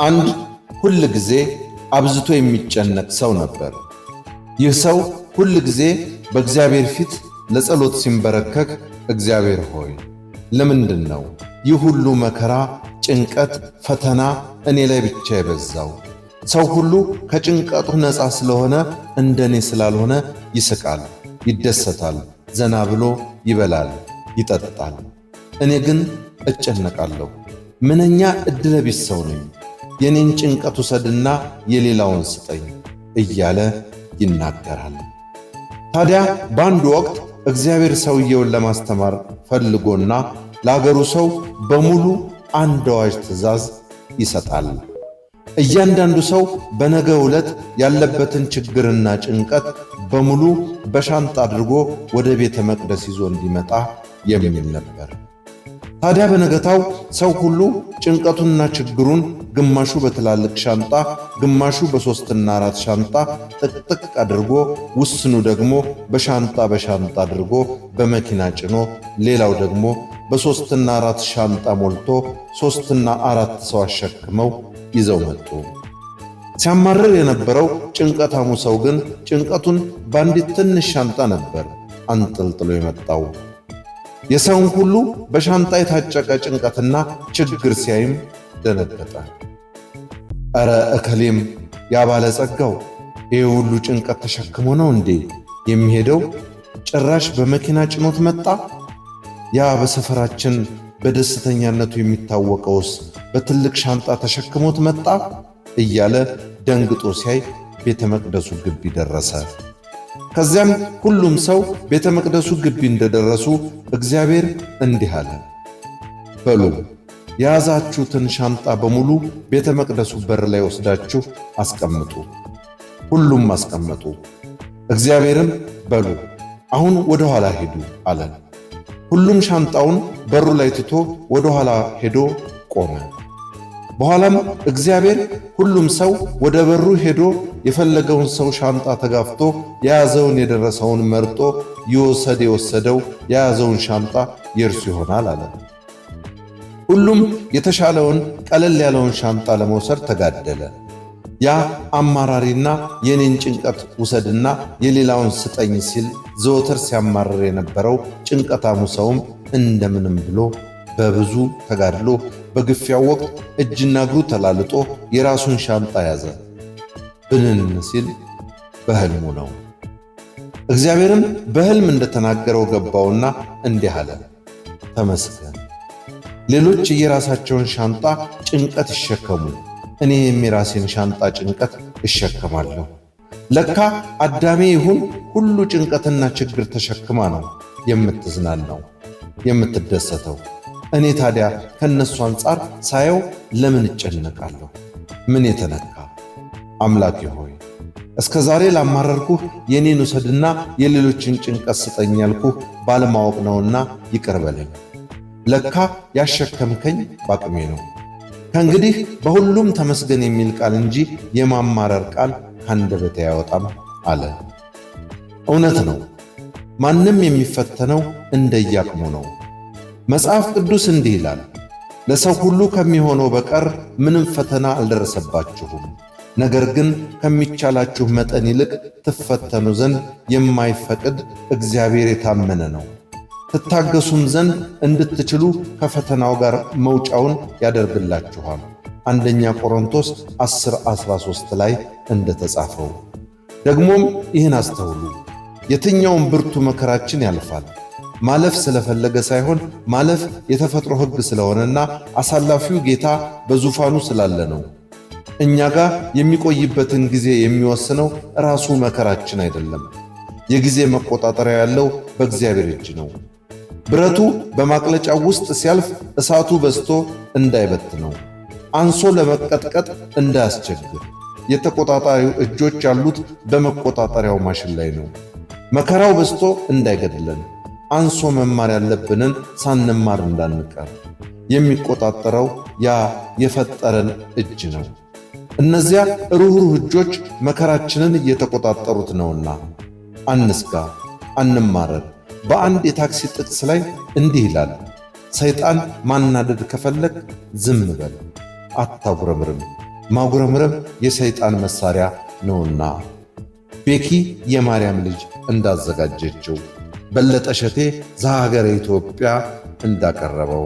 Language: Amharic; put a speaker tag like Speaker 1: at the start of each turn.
Speaker 1: አንድ ሁል ጊዜ አብዝቶ የሚጨነቅ ሰው ነበር። ይህ ሰው ሁል ጊዜ በእግዚአብሔር ፊት ለጸሎት ሲንበረከክ እግዚአብሔር ሆይ ለምንድን ነው ይህ ሁሉ መከራ፣ ጭንቀት፣ ፈተና እኔ ላይ ብቻ የበዛው? ሰው ሁሉ ከጭንቀቱ ነፃ ስለሆነ እንደኔ ስላልሆነ ይስቃል፣ ይደሰታል፣ ዘና ብሎ ይበላል፣ ይጠጣል። እኔ ግን እጨነቃለሁ። ምንኛ ዕድለ ቢስ ሰው ነኝ! የኔን ጭንቀት ውሰድና የሌላውን ስጠኝ እያለ ይናገራል። ታዲያ በአንድ ወቅት እግዚአብሔር ሰውየውን ለማስተማር ፈልጎና ለአገሩ ሰው በሙሉ አንድ አዋጅ ትእዛዝ ይሰጣል። እያንዳንዱ ሰው በነገው ዕለት ያለበትን ችግርና ጭንቀት በሙሉ በሻንጣ አድርጎ ወደ ቤተ መቅደስ ይዞ እንዲመጣ የሚል ነበር። ታዲያ በነገታው ሰው ሁሉ ጭንቀቱንና ችግሩን ግማሹ በትላልቅ ሻንጣ፣ ግማሹ በ3ና 4 ሻንጣ ጥቅጥቅ አድርጎ፣ ውስኑ ደግሞ በሻንጣ አድርጎ በመኪና ጭኖ፣ ሌላው ደግሞ በ3ና 4 ሻንጣ ሞልቶ 3ና 4 ሰው አሸክመው ይዘው መጡ። ሲያማርር የነበረው ጭንቀታሙ ሰው ግን ጭንቀቱን በአንዲት ትንሽ ሻንጣ ነበር አንጠልጥሎ የመጣው። የሰውን ሁሉ በሻንጣ የታጨቀ ጭንቀትና ችግር ሲያይም ደነገጠ። ኧረ እከሌም ያባለጸጋው ይህ ሁሉ ጭንቀት ተሸክሞ ነው እንዴ የሚሄደው? ጭራሽ በመኪና ጭኖት መጣ። ያ በሰፈራችን በደስተኛነቱ የሚታወቀውስ በትልቅ ሻንጣ ተሸክሞት መጣ እያለ ደንግጦ ሲያይ ቤተ መቅደሱ ግቢ ደረሰ። ከዚያም ሁሉም ሰው ቤተ መቅደሱ ግቢ እንደደረሱ እግዚአብሔር እንዲህ አለ፣ በሉ የያዛችሁትን ሻንጣ በሙሉ ቤተ መቅደሱ በር ላይ ወስዳችሁ አስቀምጡ። ሁሉም አስቀመጡ። እግዚአብሔርም በሉ አሁን ወደ ኋላ ሄዱ አለ። ሁሉም ሻንጣውን በሩ ላይ ትቶ ወደ ኋላ ሄዶ ቆመ። በኋላም እግዚአብሔር ሁሉም ሰው ወደ በሩ ሄዶ የፈለገውን ሰው ሻንጣ ተጋፍቶ የያዘውን የደረሰውን መርጦ የወሰደው የያዘውን ሻንጣ የእርሱ ይሆናል አለ። ሁሉም የተሻለውን ቀለል ያለውን ሻንጣ ለመውሰድ ተጋደለ። ያ አማራሪና የኔን ጭንቀት ውሰድና የሌላውን ስጠኝ ሲል ዘወትር ሲያማርር የነበረው ጭንቀታሙ ሰውም እንደምንም ብሎ በብዙ ተጋድሎ በግፊያው ወቅት እጅና እግሩ ተላልጦ የራሱን ሻንጣ ያዘ። ብንን ሲል በሕልሙ ነው። እግዚአብሔርም በሕልም እንደተናገረው ገባውና እንዲህ አለ፣ ተመስገን። ሌሎች የራሳቸውን ሻንጣ ጭንቀት ይሸከሙ፣ እኔ የራሴን ሻንጣ ጭንቀት እሸከማለሁ። ለካ አዳሜ ይሁን ሁሉ ጭንቀትና ችግር ተሸክማ ነው የምትዝናናው የምትደሰተው። እኔ ታዲያ ከነሱ አንጻር ሳየው ለምን እጨነቃለሁ? ምን የተነካ? አምላኬ ሆይ እስከ ዛሬ ላማረርኩህ የኔን ውሰድና የሌሎችን ጭንቀት ስጠኝ ያልኩህ ባለማወቅ ነውና ይቅር በለኝ። ለካ ያሸከምከኝ ባቅሜ ነው። ከእንግዲህ በሁሉም ተመስገን የሚል ቃል እንጂ የማማረር ቃል ካንደበቴ አይወጣም አለ። እውነት ነው። ማንም የሚፈተነው እንደያቅሙ ነው። መጽሐፍ ቅዱስ እንዲህ ይላል፣ ለሰው ሁሉ ከሚሆነው በቀር ምንም ፈተና አልደረሰባችሁም፣ ነገር ግን ከሚቻላችሁ መጠን ይልቅ ትፈተኑ ዘንድ የማይፈቅድ እግዚአብሔር የታመነ ነው፣ ትታገሱም ዘንድ እንድትችሉ ከፈተናው ጋር መውጫውን ያደርግላችኋል። አንደኛ ቆሮንቶስ 10:13 ላይ እንደተጻፈው። ደግሞም ይህን አስተውሉ፣ የትኛውም ብርቱ መከራችን ያልፋል። ማለፍ ስለፈለገ ሳይሆን ማለፍ የተፈጥሮ ሕግ ስለሆነና አሳላፊው ጌታ በዙፋኑ ስላለ ነው። እኛ ጋር የሚቆይበትን ጊዜ የሚወስነው ራሱ መከራችን አይደለም። የጊዜ መቆጣጠሪያ ያለው በእግዚአብሔር እጅ ነው። ብረቱ በማቅለጫው ውስጥ ሲያልፍ እሳቱ በዝቶ እንዳይበትነው፣ አንሶ ለመቀጥቀጥ እንዳያስቸግር የተቆጣጣሪው እጆች ያሉት በመቆጣጠሪያው ማሽን ላይ ነው። መከራው በዝቶ እንዳይገድለን፣ አንሶ መማር ያለብንን ሳንማር እንዳንቀር የሚቆጣጠረው ያ የፈጠረን እጅ ነው። እነዚያ ሩህሩህ እጆች መከራችንን እየተቆጣጠሩት ነውና አንስጋ፣ አንማረር። በአንድ የታክሲ ጥቅስ ላይ እንዲህ ይላል፣ ሰይጣን ማናደድ ከፈለግ ዝም በል፣ አታጉረምርም፣ ማጉረምረም የሰይጣን መሳሪያ ነውና። ቤኪ የማርያም ልጅ እንዳዘጋጀችው፣ በለጠ ሸቴ ዘሀገረ ኢትዮጵያ እንዳቀረበው